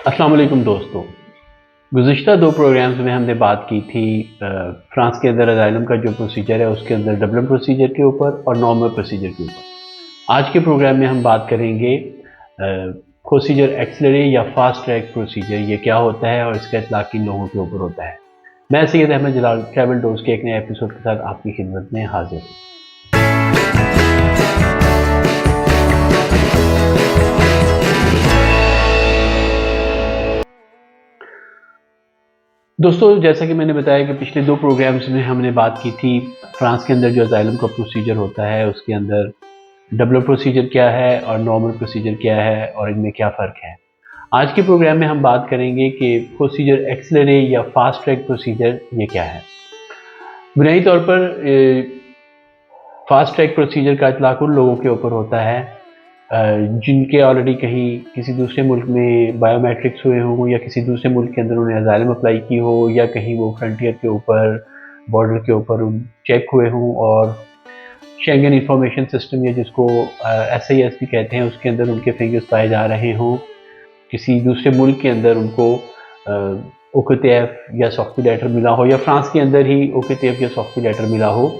अस्सलाम वालेकुम दोस्तों। गुज़िश्ता 2 प्रोग्राम्स में हमने बात की थी फ्रांस के अंदर असाइलम का जो प्रोसीजर है उसके अंदर डबलिन प्रोसीजर के ऊपर और नॉर्मल प्रोसीजर के ऊपर। आज के प्रोग्राम में हम बात करेंगे प्रोसीजर एक्सेलरे या फास्ट ट्रैक प्रोसीजर, ये क्या होता है और इसका इतलाक़ किन लोगों के ऊपर होता है। मैं सैयद अहमद जलाल ट्रैवल डोज के एक नए एपिसोड के साथ आपकी खिदमत में हाजिर हूँ। दोस्तों, जैसा कि मैंने बताया कि पिछले 2 प्रोग्राम्स में हमने बात की थी फ्रांस के अंदर जो असाइलम का प्रोसीजर होता है उसके अंदर डबल प्रोसीजर क्या है और नॉर्मल प्रोसीजर क्या है और इनमें क्या फ़र्क है। आज के प्रोग्राम में हम बात करेंगे कि प्रोसीजर एक्सेलरे या फास्ट ट्रैक प्रोसीजर ये क्या है। बुनियादी तौर पर फास्ट ट्रैक प्रोसीजर का इतलाक़ उन लोगों के ऊपर होता है जिनके ऑलरेडी कहीं किसी दूसरे मुल्क में बायोमेट्रिक्स हुए हों या किसी दूसरे मुल्क के अंदर उन्हें असाइलम अप्लाई की हो या कहीं वो फ्रंटियर के ऊपर बॉर्डर के ऊपर चेक हुए हों और शेंगन इंफॉर्मेशन सिस्टम या जिसको SIS भी कहते हैं उसके अंदर उनके फिंगर्स पाए जा रहे हों। किसी दूसरे मुल्क के अंदर उनको OQTF या सॉफ्टी लेटर मिला हो या फ्रांस के अंदर ही OQTF या सॉफ्टी लेटर मिला हो,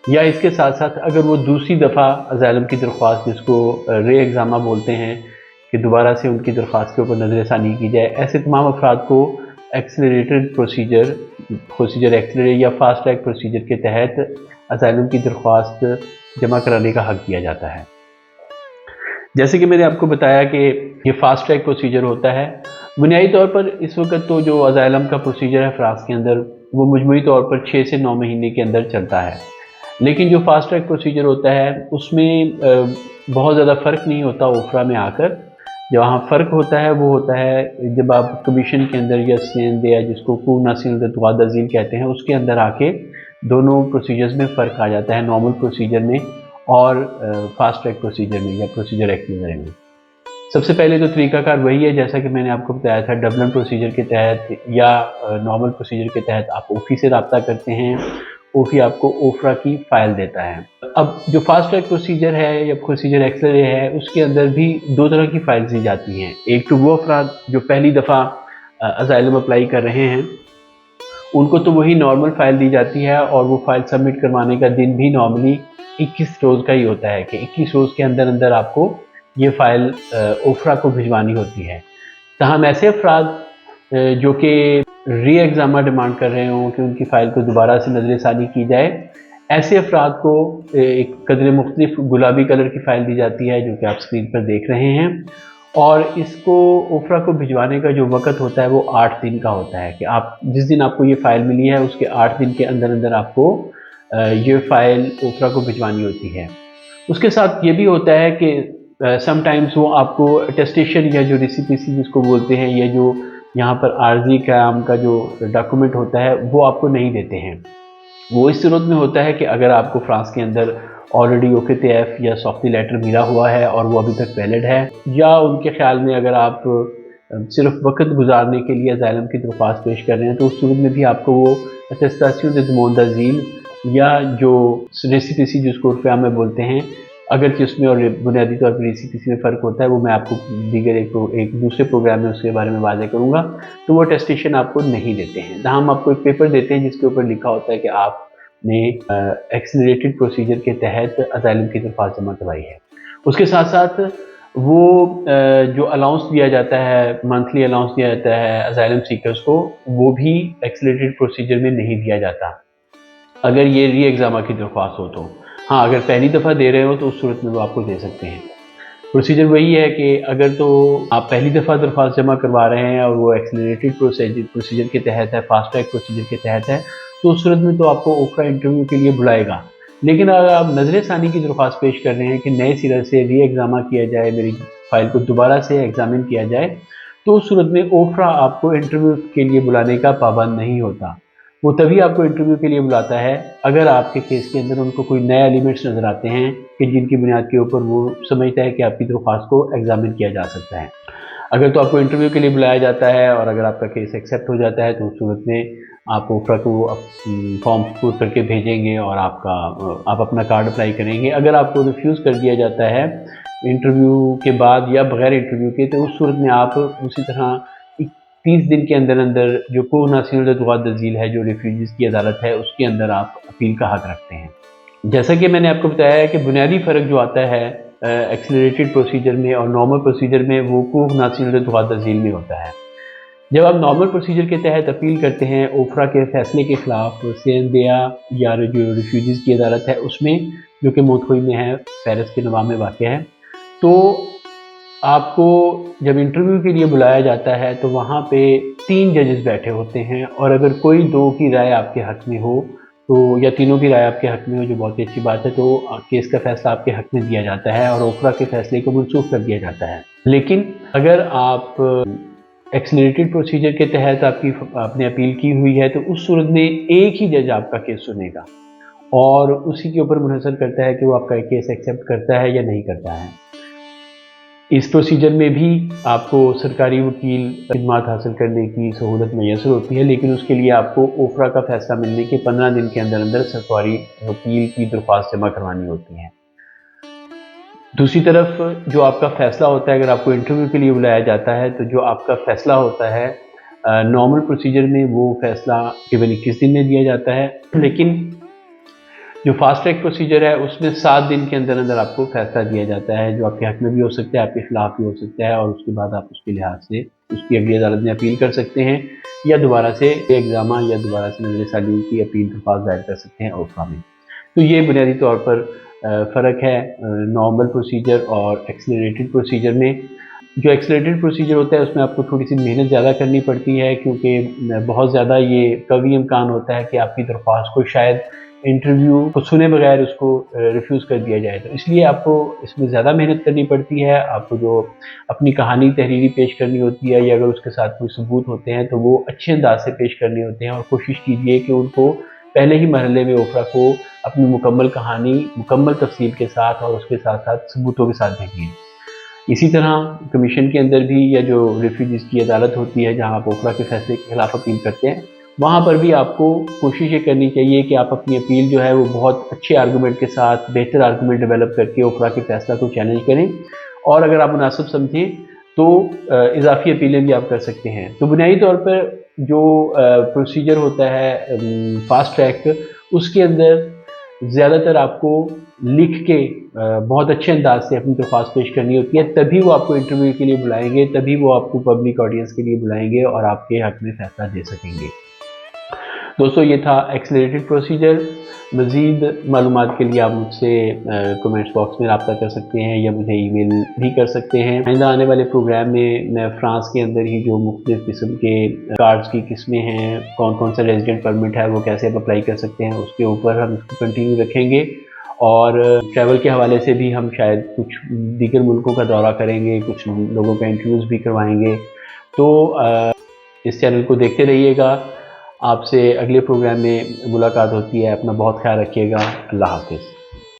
या इसके साथ साथ अगर वो दूसरी दफ़ा असाइलम की दरख्वास्त जिसको रे एग्ज़ामा बोलते हैं कि दोबारा से उनकी दरख्वास्त के ऊपर नज़रसानी की जाए, ऐसे तमाम अफराद को एक्सेलरेटेड प्रोसीजर एक्सेलरे या फास्ट ट्रैक प्रोसीजर के तहत असाइलम की दरख्वास्त जमा कराने का हक़ दिया जाता है। जैसे कि मैंने आपको बताया कि ये फास्ट ट्रैक प्रोसीजर होता है। बुनियादी तौर पर इस वक्त तो जो असाइलम का प्रोसीजर है फ्रांस के अंदर वो मजमूई तौर पर 6 से 9 महीने के अंदर चलता है, लेकिन जो फास्ट ट्रैक प्रोसीजर होता है उसमें बहुत ज़्यादा फ़र्क नहीं होता ओफ्रा में आकर। जहाँ फ़र्क होता है वो होता है जब आप कमीशन के अंदर या सेंध या जिसको कू नासिल तवाज़ील कहते हैं उसके अंदर आके दोनों प्रोसीजर्स में फ़र्क आ जाता है, नॉर्मल प्रोसीजर में और फास्ट ट्रैक प्रोसीजर में या प्रोसीजर एक्सेलरे में। सबसे पहले तो तरीक़ाकार वही है जैसा कि मैंने आपको बताया था, डबलिन प्रोसीजर के तहत या नॉर्मल प्रोसीजर के तहत आप OFI से रब्ता करते हैं, OFI आपको ओफ्रा की फ़ाइल देता है। अब जो फास्ट ट्रैक प्रोसीजर है या प्रोसीजर एक्सेलरे है उसके अंदर भी 2 तरह की फ़ाइल्स दी जाती हैं। एक तो वो अफराद जो पहली दफ़ा असाइलम अप्लाई कर रहे हैं उनको तो वही नॉर्मल फ़ाइल दी जाती है और वो फ़ाइल सबमिट करवाने का दिन भी नॉर्मली 21 रोज़ का ही होता है कि 21 रोज़ के अंदर अंदर आपको ये फ़ाइल ओफ्रा को भिजवानी होती है। तमाम ऐसे अफराद जो कि री एग्ज़ामा डिमांड कर रहे हों कि उनकी फ़ाइल को दोबारा से नज़रसानी की जाए, ऐसे अफराद को एक कदर मुख्तलिफ गुलाबी कलर की फ़ाइल दी जाती है जो कि आप स्क्रीन पर देख रहे हैं, और इसको ओफ्रा को भिजवाने का जो वक़्त होता है वो 8 दिन का होता है कि आप जिस दिन आपको ये फ़ाइल मिली है उसके 8 दिन के अंदर अंदर आपको ये फ़ाइल ओफ्रा को भिजवानी होती है। उसके साथ ये भी होता है कि समटाइम्स वो आपको अटेस्टेशन या जो RCPC जिसको बोलते हैं या जो यहाँ पर आर्जी क़याम का जो डॉक्यूमेंट होता है वो आपको नहीं देते हैं। वो इस सूरत में होता है कि अगर आपको फ्रांस के अंदर ऑलरेडी OQTF या सॉफ्टी लेटर मिला हुआ है और वो अभी तक वैलिड है, या उनके ख़्याल में अगर आप सिर्फ वक्त गुजारने के लिए असाइलम की दरख्वास्त पेश कर रहे हैं तो उस सूरत में भी आपको वो अटेस्टेशन दे देमांद d'asile या जो RCPC जिसको उर्फ़ में बोलते हैं, अगरचे उसमें और बुनियादी तौर पर RCPC में फ़र्क होता है, वो मैं आपको दीगर एक दूसरे प्रोग्राम में उसके बारे में वाज़ेह करूँगा, तो वो अटेस्टेशन आपको नहीं देते हैं। जहाँ हम आपको एक पेपर देते हैं जिसके ऊपर लिखा होता है कि आपने एक्सेलरेटेड प्रोसीजर के तहत असाइलम की दरख्वास्त जमा करवाई है। उसके साथ साथ वो जो अलाउंस दिया जाता है, मंथली अलाउंस दिया जाता है असाइलम सीकर्स को, वो भी एक्सेलरेटेड प्रोसीजर में नहीं दिया जाता अगर ये री एग्ज़ामा की दरख्वास्त हो तो। हाँ, अगर पहली दफ़ा दे रहे हो तो उस सूरत में वो आपको दे सकते हैं। प्रोसीजर वही है कि अगर तो आप पहली दफ़ा दरख्वास्त जमा करवा रहे हैं और वो एक्सेलरेटेड प्रोसीजर के तहत है, फास्ट ट्रैक प्रोसीजर के तहत है, तो उस सूरत में तो आपको ओफ्रा इंटरव्यू के लिए बुलाएगा। लेकिन अगर आप नज़रसानी की दरख्वास्त पेश कर रहे हैं कि नए सिरे से री एग्ज़ामा किया जाए, मेरी फ़ाइल को दोबारा से एग्ज़ामिन किया जाए, तो उस सूरत में ओफ्रा आपको इंटरव्यू के लिए बुलाने का पाबंद नहीं होता। वो तभी आपको इंटरव्यू के लिए बुलाता है अगर आपके केस के अंदर उनको कोई नए एलिमेंट्स नज़र आते हैं कि जिनकी बुनियाद के ऊपर वो समझता है कि आपकी दरख्वास्त को एग्ज़ामिन किया जा सकता है। अगर तो आपको इंटरव्यू के लिए बुलाया जाता है और अगर आपका केस एक्सेप्ट हो जाता है तो उस सूरत में आप ओफ्रा को फॉर्म पूर करके भेजेंगे और आप अपना कार्ड अप्लाई करेंगे। अगर आपको रिफ्यूज़ कर दिया जाता है इंटरव्यू के बाद या बग़ैर इंटरव्यू के, तो उस सूरत में आप उसी तरह 30 दिन के अंदर अंदर जो को नासिर तज़ील है, जो रिफ्यूजीज़ की अदालत है, उसके अंदर आप अपील का हक रखते हैं। जैसा कि मैंने आपको बताया है कि बुनियादी फ़र्क जो आता है एक्सेलरेटेड प्रोसीजर में और नॉर्मल प्रोसीजर में, वो को नासिर तज़ील में होता है। जब आप नॉर्मल प्रोसीजर के तहत अपील करते हैं ओफ्रा के फ़ैसले के ख़िलाफ़ सेंदिया या जो रिफ्यूजीज़ की अदालत है उसमें, जो कि मोतकोई में है, पेरिस के नवा में वाक़ है, तो आपको जब इंटरव्यू के लिए बुलाया जाता है तो वहाँ पे 3 जजेस बैठे होते हैं, और अगर कोई 2 की राय आपके हक़ में हो तो, या तीनों की राय आपके हक़ में हो, जो बहुत ही अच्छी बात है, तो केस का फ़ैसला आपके हक़ में दिया जाता है और ओफ्रा के फ़ैसले को मनसूख कर दिया जाता है। लेकिन अगर आप एक्सेलरेटेड प्रोसीजर के तहत आपने अपील की हुई है तो उस सूरत में एक ही जज आपका केस सुनेगा और उसी के ऊपर मुनहसर करता है कि वो आपका केस एक्सेप्ट करता है या नहीं करता है। इस प्रोसीजर में भी आपको सरकारी वकील खिदमात हासिल करने की सहूलत मैसर होती है, लेकिन उसके लिए आपको ओफ्रा का फ़ैसला मिलने के 15 दिन के अंदर अंदर सरकारी वकील की दरख्वास्त जमा करवानी होती है। दूसरी तरफ जो आपका फ़ैसला होता है, अगर आपको इंटरव्यू के लिए बुलाया जाता है तो जो आपका फ़ैसला होता है नॉर्मल प्रोसीजर में, वो फ़ैसला केवल 21 दिन में दिया जाता है, लेकिन जो फास्ट ट्रैक प्रोसीजर है उसमें 7 दिन के अंदर अंदर आपको फ़ैसला दिया जाता है, जो आपके हक़ में भी हो सकता है, आपके ख़िलाफ़ भी हो सकता है, और उसके बाद आप उसके लिहाज से उसकी अगली अदालत में अपील कर सकते हैं या दोबारा से एग्ज़ामा या दोबारा से नज़र साली की अपील दरख्वास्त दायर कर सकते हैं ओफ्रा में। तो ये बुनियादी तौर पर फ़र्क है नॉर्मल प्रोसीजर और एक्सेलरेटेड प्रोसीजर में। जो एक्सेलरेटेड प्रोसीजर होता है उसमें आपको थोड़ी सी मेहनत ज़्यादा करनी पड़ती है, क्योंकि बहुत ज़्यादा ये कवी इम्कान होता है कि आपकी दरख्वास्त को शायद इंटरव्यू को सुने बगैर उसको रिफ्यूज़ कर दिया जाए, तो इसलिए आपको इसमें ज़्यादा मेहनत करनी पड़ती है। आपको जो अपनी कहानी तहरीरी पेश करनी होती है, या अगर उसके साथ कोई सबूत होते हैं तो वो अच्छे अंदाज से पेश करने होते हैं, और कोशिश कीजिए कि उनको पहले ही मरहले में ओफ्रा को अपनी मुकम्मल कहानी मुकम्मल तफसील के साथ और उसके साथ साथ सबूतों के साथ भेजिए। इसी तरह कमीशन के अंदर भी, या जो रिफ्यूजीज़ की अदालत होती है जहाँ आप ओफ्रा के फ़ैसले के ख़िलाफ़ अपील करते हैं, वहाँ पर भी आपको कोशिश ये करनी चाहिए कि आप अपनी अपील जो है वो बहुत अच्छे आर्गूमेंट के साथ, बेहतर आर्गूमेंट डेवलप करके ओफ्रा के फ़ैसला को चैलेंज करें, और अगर आप मुनासिब समझें तो इजाफी अपीलें भी आप कर सकते हैं। तो बुनियादी तौर पर जो प्रोसीजर होता है फास्ट ट्रैक, उसके अंदर ज़्यादातर आपको लिख के बहुत अच्छे अंदाज से अपनी दरख्वास्त पेश करनी होती है, तभी वो आपको इंटरव्यू के लिए बुलाएंगे, तभी वो आपको पब्लिक ऑडियंस के लिए बुलाएंगे और आपके हक़ में फ़ैसला दे सकेंगे। दोस्तों, ये था एक्सेलरेटेड प्रोसीजर। मज़ीद मालूमात के लिए आप मुझसे कमेंट्स बॉक्स में रब्ता कर सकते हैं या मुझे ईमेल भी कर सकते हैं। आइंदा आने वाले प्रोग्राम में मैं फ़्रांस के अंदर ही जो मुख्तलिफ़ किस्म के कार्ड्स की किस्में हैं, कौन कौन सा रेजिडेंट परमिट है, वो कैसे आप अप्लाई कर सकते हैं, उसके ऊपर हम इसको कंटिन्यू रखेंगे, और ट्रैवल के हवाले से भी हम शायद कुछ दीगर मुल्कों का दौरा करेंगे, कुछ लोगों का इंटरव्यूज़ भी करवाएँगे। तो इस चैनल को देखते रहिएगा। आपसे अगले प्रोग्राम में मुलाकात होती है। अपना बहुत ख्याल रखिएगा। अल्लाह हाफ़िज़।